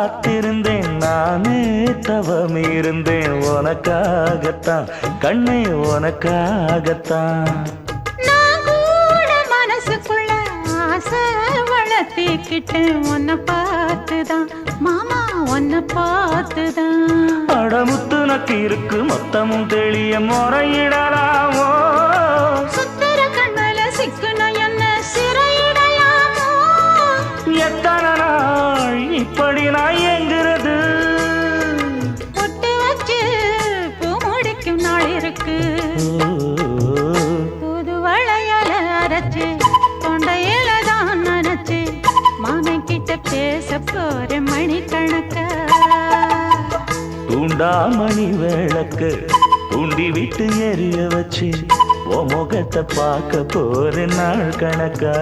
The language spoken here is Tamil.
காத்திருந்தேன் நானே தவம் இருந்தேன் உனக்காகத்தான் கண்ணே உனக்காகத்தான் நான் கூட மனசுக்குள்ள ஆசை வளர்த்திக்கிட்டேன் உன்னை பார்த்துதான் மாமா உன்னை பார்த்துதான் அடமுத்து நக்கு இருக்கு மொத்தமும் தெளிய முறையிடலாமோ சுத்தர கண்மல சிக்குன என்ன சிறையிடலாமோ எத்தனை நாள் இப்படி நான் எங்கிறது பொட்டு வச்சு பூ முடிக்கும் நாள் இருக்கு புது வளையல அரைச்சு தொண்டையில தான் நினைச்சு மாமன் கிட்ட பேச போற மணிக்கணக்க தூண்டாமணி விளக்கு தூண்டி விட்டு எரிய வச்சு உன் முகத்தை பார்க்க போற நாள் கணக்கா